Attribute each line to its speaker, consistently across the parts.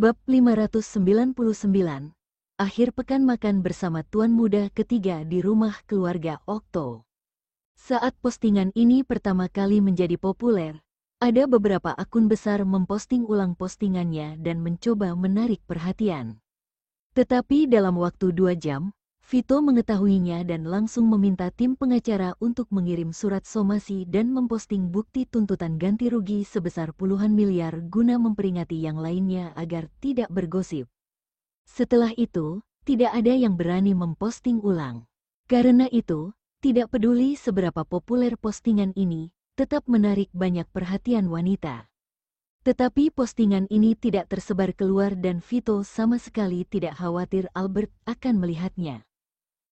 Speaker 1: Bab 599, Akhir pekan makan bersama tuan muda ketiga di rumah keluarga Okto. Saat postingan ini pertama kali menjadi populer, ada beberapa akun besar memposting ulang postingannya dan mencoba menarik perhatian. Tetapi dalam waktu 2 jam, Vito mengetahuinya dan langsung meminta tim pengacara untuk mengirim surat somasi dan memposting bukti tuntutan ganti rugi sebesar puluhan miliar guna memperingati yang lainnya agar tidak bergosip. Setelah itu, tidak ada yang berani memposting ulang. Karena itu, tidak peduli seberapa populer postingan ini, tetap menarik banyak perhatian wanita. Tetapi postingan ini tidak tersebar keluar dan Vito sama sekali tidak khawatir Albert akan melihatnya.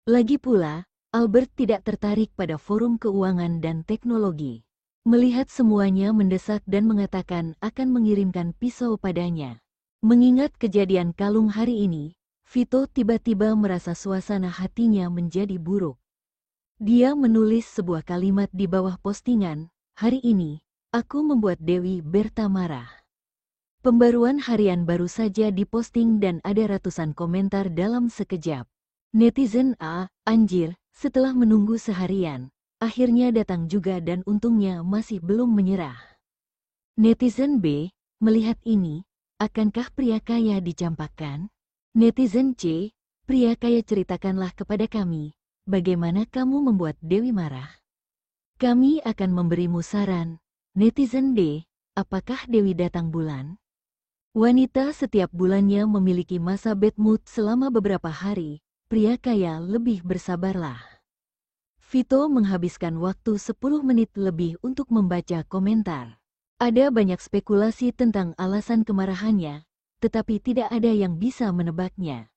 Speaker 1: Lagi pula, Albert tidak tertarik pada forum keuangan dan teknologi. Melihat semuanya mendesak dan mengatakan akan mengirimkan pisau padanya. Mengingat kejadian kalung hari ini, Vito tiba-tiba merasa suasana hatinya menjadi buruk. Dia menulis sebuah kalimat di bawah postingan, "Hari ini, aku membuat Dewi Berta marah." Pembaruan harian baru saja diposting dan ada ratusan komentar dalam sekejap. Netizen A, "Anjir, setelah menunggu seharian, akhirnya datang juga dan untungnya masih belum menyerah." Netizen B, "Melihat ini, akankah pria kaya dicampakkan?" Netizen C, "Pria kaya, ceritakanlah kepada kami, bagaimana kamu membuat Dewi marah. Kami akan memberimu saran." Netizen D, "Apakah Dewi datang bulan?" Wanita setiap bulannya memiliki masa bad mood selama beberapa hari. Pria kaya, lebih bersabarlah. Vito menghabiskan waktu 10 menit lebih untuk membaca komentar. Ada banyak spekulasi tentang alasan kemarahannya, tetapi tidak ada yang bisa menebaknya.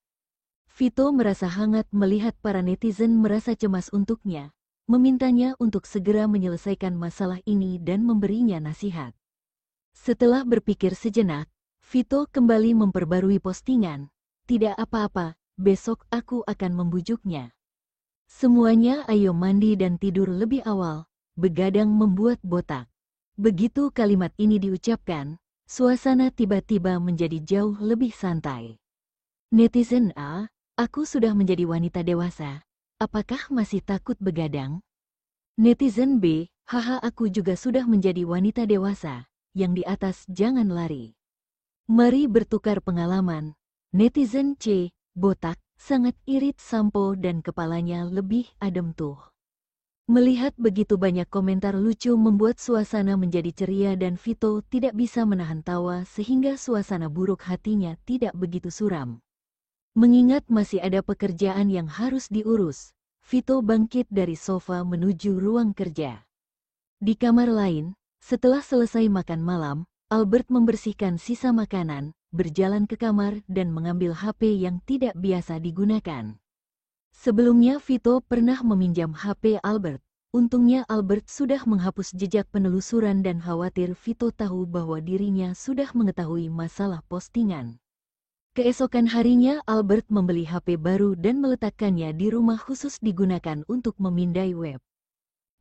Speaker 1: Vito merasa hangat melihat para netizen merasa cemas untuknya, memintanya untuk segera menyelesaikan masalah ini dan memberinya nasihat. Setelah berpikir sejenak, Vito kembali memperbarui postingan. "Tidak apa-apa, besok aku akan membujuknya. Semuanya ayo mandi dan tidur lebih awal, begadang membuat botak." Begitu kalimat ini diucapkan, suasana tiba-tiba menjadi jauh lebih santai. Netizen A, "Aku sudah menjadi wanita dewasa, apakah masih takut begadang?" Netizen B, "Haha, aku juga sudah menjadi wanita dewasa, yang di atas jangan lari. Mari bertukar pengalaman." Netizen C, "Botak, sangat irit sampo dan kepalanya lebih adem tuh." Melihat begitu banyak komentar lucu membuat suasana menjadi ceria dan Vito tidak bisa menahan tawa sehingga suasana buruk hatinya tidak begitu suram. Mengingat masih ada pekerjaan yang harus diurus, Vito bangkit dari sofa menuju ruang kerja. Di kamar lain, setelah selesai makan malam, Albert membersihkan sisa makanan, berjalan ke kamar dan mengambil HP yang tidak biasa digunakan. Sebelumnya Vito pernah meminjam HP Albert. Untungnya Albert sudah menghapus jejak penelusuran dan khawatir Vito tahu bahwa dirinya sudah mengetahui masalah postingan. Keesokan harinya Albert membeli HP baru dan meletakkannya di rumah khusus digunakan untuk memindai web.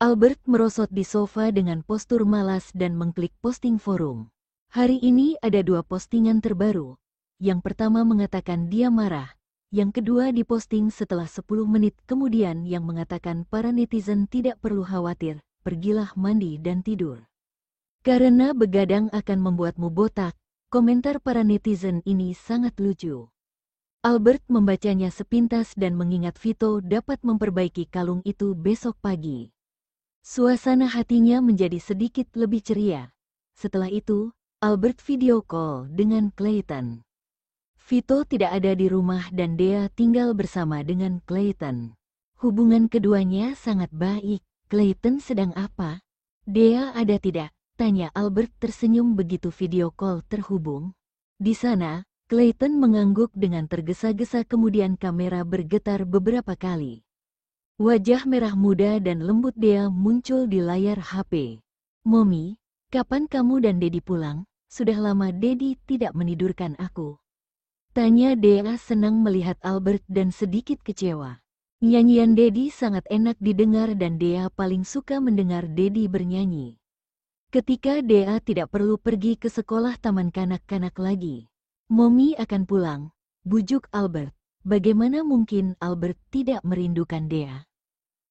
Speaker 1: Albert merosot di sofa dengan postur malas dan mengklik posting forum. Hari ini ada 2 postingan terbaru. Yang pertama mengatakan dia marah. Yang kedua diposting setelah 10 menit kemudian yang mengatakan para netizen tidak perlu khawatir, pergilah mandi dan tidur. Karena begadang akan membuatmu botak, komentar para netizen ini sangat lucu. Albert membacanya sepintas dan mengingat Vito dapat memperbaiki kalung itu besok pagi. Suasana hatinya menjadi sedikit lebih ceria. Setelah itu, Albert video call dengan Clayton. Vito tidak ada di rumah dan Dea tinggal bersama dengan Clayton. Hubungan keduanya sangat baik. "Clayton sedang apa? Dea ada tidak?" tanya Albert tersenyum begitu video call terhubung. Di sana, Clayton mengangguk dengan tergesa-gesa kemudian kamera bergetar beberapa kali. Wajah merah muda dan lembut Dea muncul di layar HP. "Mommy, kapan kamu dan Daddy pulang? Sudah lama Daddy tidak menidurkan aku." Tanya Dea senang melihat Albert dan sedikit kecewa. Nyanyian Daddy sangat enak didengar dan Dea paling suka mendengar Daddy bernyanyi. Ketika Dea tidak perlu pergi ke sekolah taman kanak-kanak lagi. Mommy akan pulang, bujuk Albert. Bagaimana mungkin Albert tidak merindukan Dea?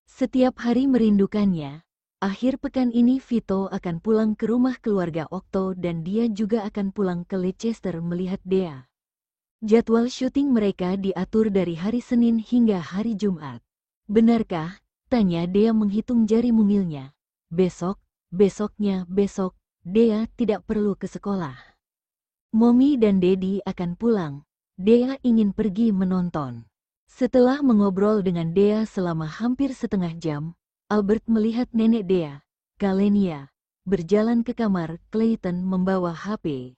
Speaker 1: Setiap hari merindukannya. Akhir pekan ini Vito akan pulang ke rumah keluarga Okto dan dia juga akan pulang ke Leicester melihat Dea. Jadwal syuting mereka diatur dari hari Senin hingga hari Jumat. Benarkah? Tanya Dea menghitung jari mungilnya. Besok, besoknya, besok, Dea tidak perlu ke sekolah. Mommy dan Daddy akan pulang. Dea ingin pergi menonton. Setelah mengobrol dengan Dea selama hampir setengah jam, Albert melihat nenek Dea, Kalenia, berjalan ke kamar. Clayton membawa HP.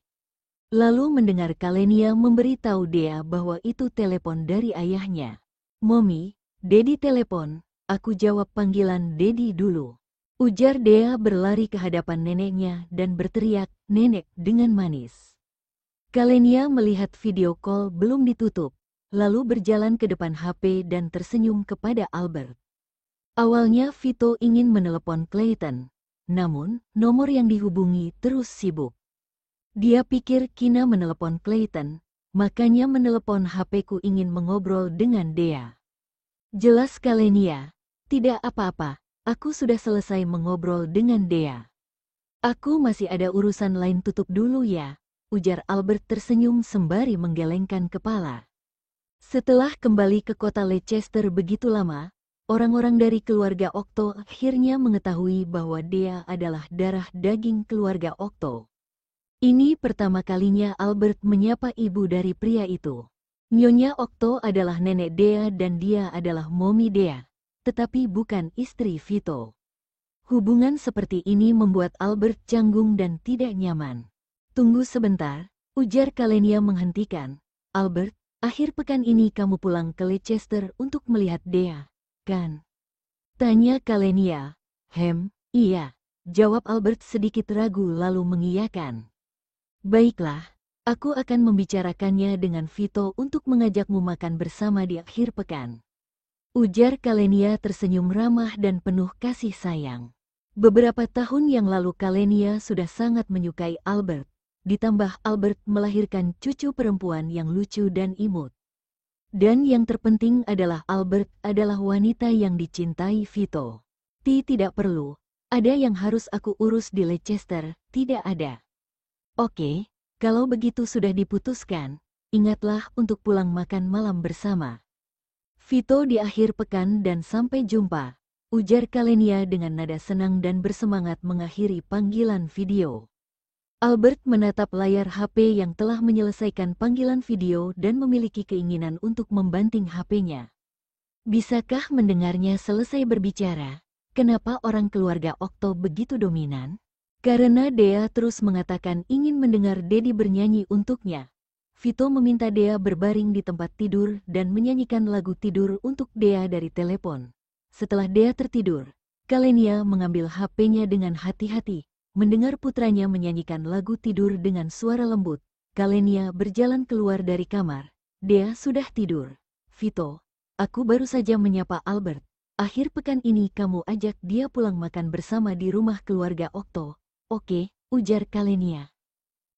Speaker 1: Lalu mendengar Kalenia memberitahu Dea bahwa itu telepon dari ayahnya. Mommy, Daddy telepon, aku jawab panggilan Daddy dulu. Ujar Dea berlari ke hadapan neneknya dan berteriak, "Nenek," dengan manis. Kalenia melihat video call belum ditutup, lalu berjalan ke depan HP dan tersenyum kepada Albert. Awalnya Vito ingin menelepon Clayton, namun nomor yang dihubungi terus sibuk. Dia pikir Kina menelepon Clayton, makanya menelepon HP-ku ingin mengobrol dengan Dea. Jelas Kalenia, tidak apa-apa, aku sudah selesai mengobrol dengan Dea. Aku masih ada urusan lain, tutup dulu ya, ujar Albert tersenyum sembari menggelengkan kepala. Setelah kembali ke kota Leicester begitu lama, orang-orang dari keluarga Okto akhirnya mengetahui bahwa Dea adalah darah daging keluarga Okto. Ini pertama kalinya Albert menyapa ibu dari pria itu. Nyonya Okto adalah nenek Dea dan dia adalah Mommy Dea, tetapi bukan istri Vito. Hubungan seperti ini membuat Albert canggung dan tidak nyaman. Tunggu sebentar, ujar Kalenia menghentikan. Albert, akhir pekan ini kamu pulang ke Leicester untuk melihat Dea, kan? Tanya Kalenia. Iya, jawab Albert sedikit ragu lalu mengiyakan. Baiklah, aku akan membicarakannya dengan Vito untuk mengajakmu makan bersama di akhir pekan. Ujar Kalenia tersenyum ramah dan penuh kasih sayang. Beberapa tahun yang lalu Kalenia sudah sangat menyukai Albert. Ditambah Albert melahirkan cucu perempuan yang lucu dan imut. Dan yang terpenting adalah Albert adalah wanita yang dicintai Vito. Tidak perlu, ada yang harus aku urus di Leicester, tidak ada. Oke, kalau begitu sudah diputuskan, ingatlah untuk pulang makan malam bersama. Vito di akhir pekan dan sampai jumpa, ujar Kalenia dengan nada senang dan bersemangat mengakhiri panggilan video. Albert menatap layar HP yang telah menyelesaikan panggilan video dan memiliki keinginan untuk membanting HP-nya. Bisakah mendengarnya selesai berbicara? Kenapa orang keluarga Okto begitu dominan? Karena Dea terus mengatakan ingin mendengar Daddy bernyanyi untuknya. Vito meminta Dea berbaring di tempat tidur dan menyanyikan lagu tidur untuk Dea dari telepon. Setelah Dea tertidur, Kalenia mengambil HP-nya dengan hati-hati. Mendengar putranya menyanyikan lagu tidur dengan suara lembut, Kalenia berjalan keluar dari kamar. Dea sudah tidur. Vito, aku baru saja menyapa Albert. Akhir pekan ini kamu ajak dia pulang makan bersama di rumah keluarga Okto. Oke, ujar Kalenia.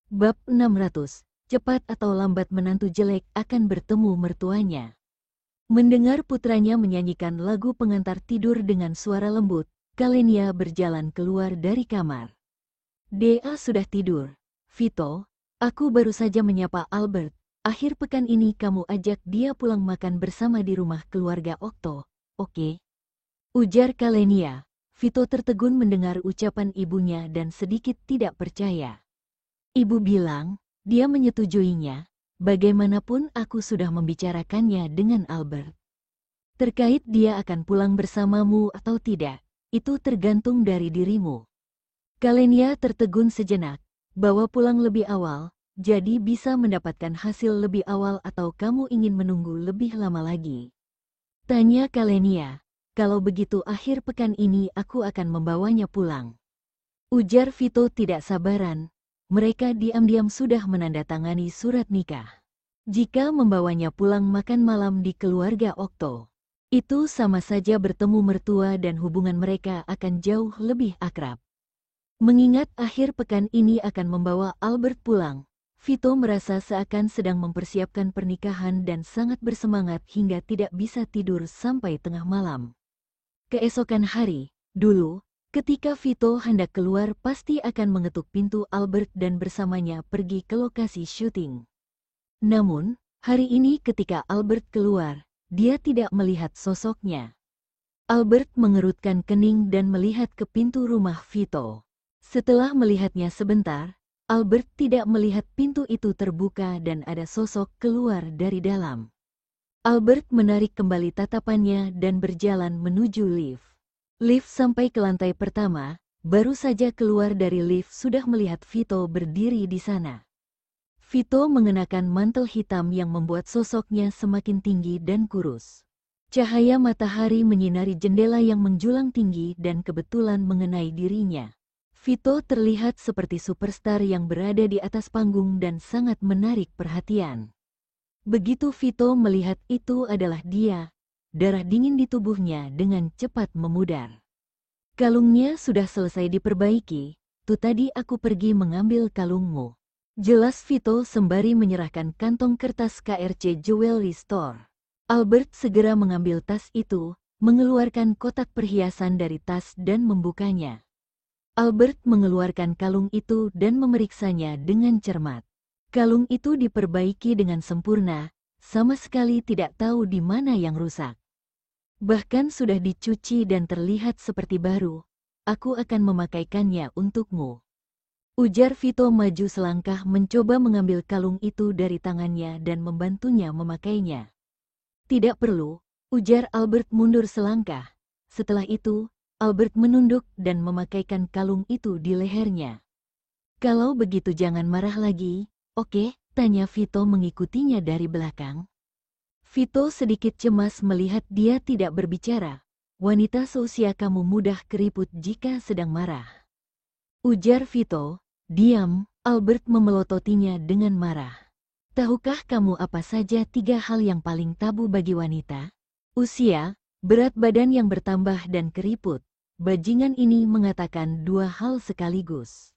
Speaker 1: Bab 600, cepat atau lambat menantu jelek akan bertemu mertuanya. Mendengar putranya menyanyikan lagu pengantar tidur dengan suara lembut, Kalenia berjalan keluar dari kamar. Dea sudah tidur. Vito, aku baru saja menyapa Albert. Akhir pekan ini kamu ajak dia pulang makan bersama di rumah keluarga Okto, oke? Ujar Kalenia. Vito tertegun mendengar ucapan ibunya dan sedikit tidak percaya. Ibu bilang, dia menyetujuinya. Bagaimanapun aku sudah membicarakannya dengan Albert. Terkait dia akan pulang bersamamu atau tidak, itu tergantung dari dirimu. Kalenia tertegun sejenak, bawa pulang lebih awal, jadi bisa mendapatkan hasil lebih awal atau kamu ingin menunggu lebih lama lagi? Tanya Kalenia. Kalau begitu akhir pekan ini aku akan membawanya pulang. Ujar Vito tidak sabaran. Mereka diam-diam sudah menandatangani surat nikah. Jika membawanya pulang makan malam di keluarga Okto, itu sama saja bertemu mertua dan hubungan mereka akan jauh lebih akrab. Mengingat akhir pekan ini akan membawa Albert pulang, Vito merasa seakan sedang mempersiapkan pernikahan dan sangat bersemangat hingga tidak bisa tidur sampai tengah malam. Keesokan hari, dulu, ketika Vito hendak keluar pasti akan mengetuk pintu Albert dan bersamanya pergi ke lokasi syuting. Namun, hari ini ketika Albert keluar, dia tidak melihat sosoknya. Albert mengerutkan kening dan melihat ke pintu rumah Vito. Setelah melihatnya sebentar, Albert tidak melihat pintu itu terbuka dan ada sosok keluar dari dalam. Albert menarik kembali tatapannya dan berjalan menuju lift. Lift sampai ke lantai pertama, baru saja keluar dari lift sudah melihat Vito berdiri di sana. Vito mengenakan mantel hitam yang membuat sosoknya semakin tinggi dan kurus. Cahaya matahari menyinari jendela yang menjulang tinggi dan kebetulan mengenai dirinya. Vito terlihat seperti superstar yang berada di atas panggung dan sangat menarik perhatian. Begitu Vito melihat itu adalah dia, darah dingin di tubuhnya dengan cepat memudar. Kalungnya sudah selesai diperbaiki, tuh tadi aku pergi mengambil kalungmu. Jelas Vito sembari menyerahkan kantong kertas KRC Jewelry Store. Albert segera mengambil tas itu, mengeluarkan kotak perhiasan dari tas dan membukanya. Albert mengeluarkan kalung itu dan memeriksanya dengan cermat. Kalung itu diperbaiki dengan sempurna, sama sekali tidak tahu di mana yang rusak. Bahkan sudah dicuci dan terlihat seperti baru. Aku akan memakaikannya untukmu. Ujar Vito maju selangkah mencoba mengambil kalung itu dari tangannya dan membantunya memakainya. Tidak perlu, ujar Albert mundur selangkah. Setelah itu, Albert menunduk dan memakaikan kalung itu di lehernya. Kalau begitu jangan marah lagi, oke? Tanya Vito mengikutinya dari belakang. Vito sedikit cemas melihat dia tidak berbicara. Wanita seusia kamu mudah keriput jika sedang marah. Ujar Vito, diam, Albert memelototinya dengan marah. Tahukah kamu apa saja 3 hal yang paling tabu bagi wanita? Usia, berat badan yang bertambah dan keriput. Bajingan ini mengatakan 2 hal sekaligus.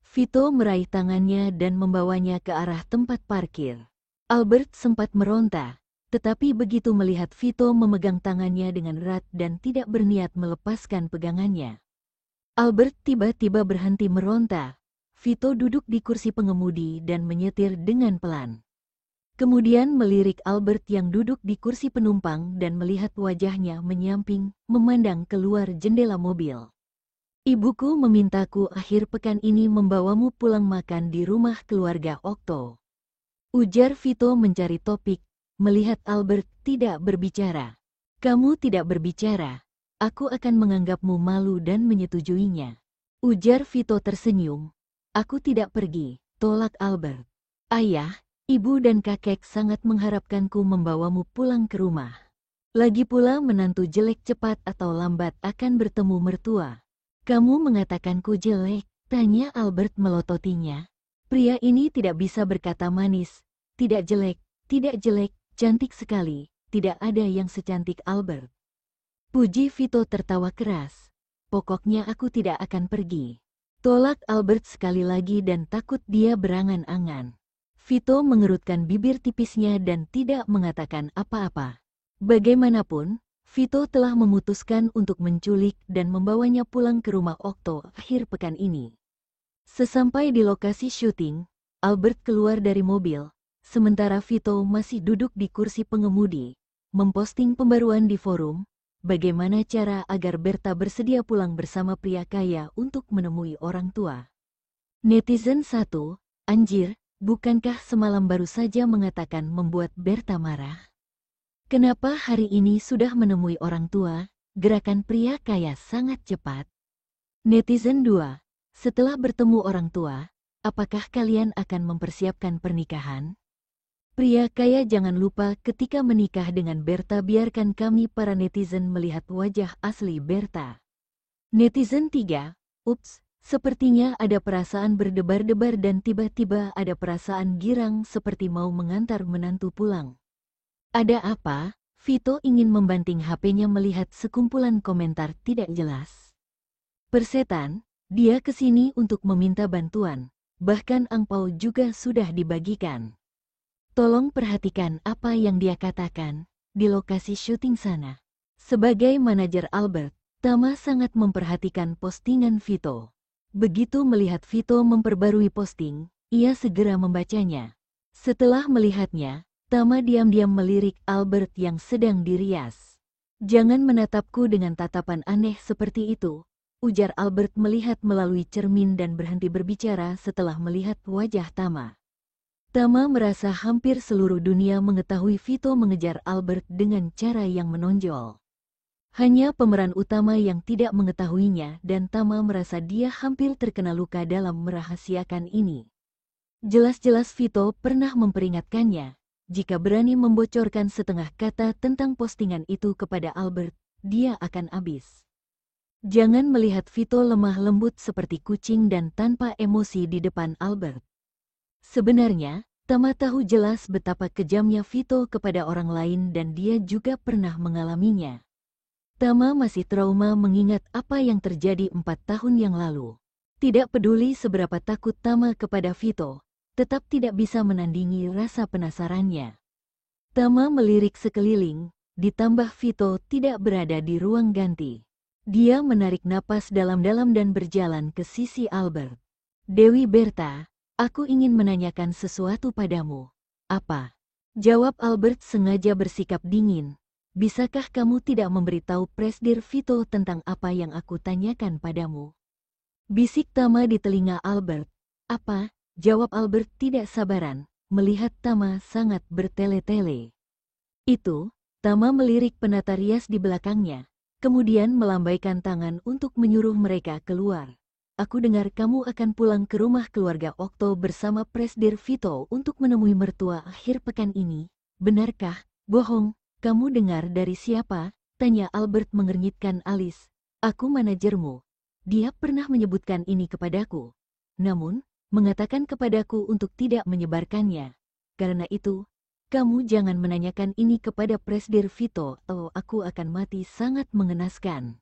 Speaker 1: Vito meraih tangannya dan membawanya ke arah tempat parkir. Albert sempat meronta, tetapi begitu melihat Vito memegang tangannya dengan erat dan tidak berniat melepaskan pegangannya. Albert tiba-tiba berhenti meronta. Vito duduk di kursi pengemudi dan menyetir dengan pelan. Kemudian melirik Albert yang duduk di kursi penumpang dan melihat wajahnya menyamping, memandang keluar jendela mobil. Ibuku memintaku akhir pekan ini membawamu pulang makan di rumah keluarga Okto. Ujar Vito mencari topik, melihat Albert tidak berbicara. Kamu tidak berbicara, aku akan menganggapmu malu dan menyetujuinya. Ujar Vito tersenyum. Aku tidak pergi, tolak Albert. Ayah, ibu dan kakek sangat mengharapkanku membawamu pulang ke rumah. Lagi pula menantu jelek cepat atau lambat akan bertemu mertua. Kamu mengatakanku jelek, tanya Albert melototinya. Pria ini tidak bisa berkata manis, tidak jelek, cantik sekali, tidak ada yang secantik Albert. Puji Vito tertawa keras. Pokoknya aku tidak akan pergi. Tolak Albert sekali lagi dan takut dia berangan-angan. Vito mengerutkan bibir tipisnya dan tidak mengatakan apa-apa. Bagaimanapun, Vito telah memutuskan untuk menculik dan membawanya pulang ke rumah Okto akhir pekan ini. Sesampai di lokasi syuting, Albert keluar dari mobil, sementara Vito masih duduk di kursi pengemudi, memposting pembaruan di forum, bagaimana cara agar Berta bersedia pulang bersama pria kaya untuk menemui orang tua. Netizen 1, anjir, bukankah semalam baru saja mengatakan membuat Berta marah? Kenapa hari ini sudah menemui orang tua? Gerakan pria kaya sangat cepat. Netizen 2, setelah bertemu orang tua, apakah kalian akan mempersiapkan pernikahan? Pria kaya jangan lupa ketika menikah dengan Berta biarkan kami para netizen melihat wajah asli Berta. Netizen 3, ups. Sepertinya ada perasaan berdebar-debar dan tiba-tiba ada perasaan girang seperti mau mengantar menantu pulang. Ada apa? Vito ingin membanting HP-nya melihat sekumpulan komentar tidak jelas. Persetan, dia kesini untuk meminta bantuan. bahkan angpau juga sudah dibagikan. Tolong perhatikan apa yang dia katakan di lokasi syuting sana. Sebagai manajer Albert, Tama sangat memperhatikan postingan Vito. Begitu melihat Vito memperbarui posting, ia segera membacanya. Setelah melihatnya, Tama diam-diam melirik Albert yang sedang dirias. "Jangan menatapku dengan tatapan aneh seperti itu," ujar Albert melihat melalui cermin dan berhenti berbicara setelah melihat wajah Tama. Tama merasa hampir seluruh dunia mengetahui Vito mengejar Albert dengan cara yang menonjol. Hanya pemeran utama yang tidak mengetahuinya dan Tama merasa dia hampir terkena luka dalam merahasiakan ini. Jelas-jelas Vito pernah memperingatkannya, jika berani membocorkan setengah kata tentang postingan itu kepada Albert, dia akan habis. Jangan melihat Vito lemah lembut seperti kucing dan tanpa emosi di depan Albert. Sebenarnya, Tama tahu jelas betapa kejamnya Vito kepada orang lain dan dia juga pernah mengalaminya. Tama masih trauma mengingat apa yang terjadi 4 tahun yang lalu. Tidak peduli seberapa takut Tama kepada Vito, tetap tidak bisa menandingi rasa penasarannya. Tama melirik sekeliling, ditambah Vito tidak berada di ruang ganti. Dia menarik napas dalam-dalam dan berjalan ke sisi Albert. "Dewi Berta, aku ingin menanyakan sesuatu padamu." "Apa?" jawab Albert sengaja bersikap dingin. "Bisakah kamu tidak memberitahu Presdir Vito tentang apa yang aku tanyakan padamu?" Bisik Tama di telinga Albert. "Apa?" jawab Albert tidak sabaran, melihat Tama sangat bertele-tele. Itu, Tama melirik penata rias di belakangnya, kemudian melambaikan tangan untuk menyuruh mereka keluar. "Aku dengar kamu akan pulang ke rumah keluarga Okto bersama Presdir Vito untuk menemui mertua akhir pekan ini. Benarkah?" "Bohong, kamu dengar dari siapa?" tanya Albert mengernyitkan alis. "Aku manajermu. Dia pernah menyebutkan ini kepadaku. Namun, mengatakan kepadaku untuk tidak menyebarkannya. Karena itu, kamu jangan menanyakan ini kepada Presdir Vito atau aku akan mati." Sangat mengenaskan.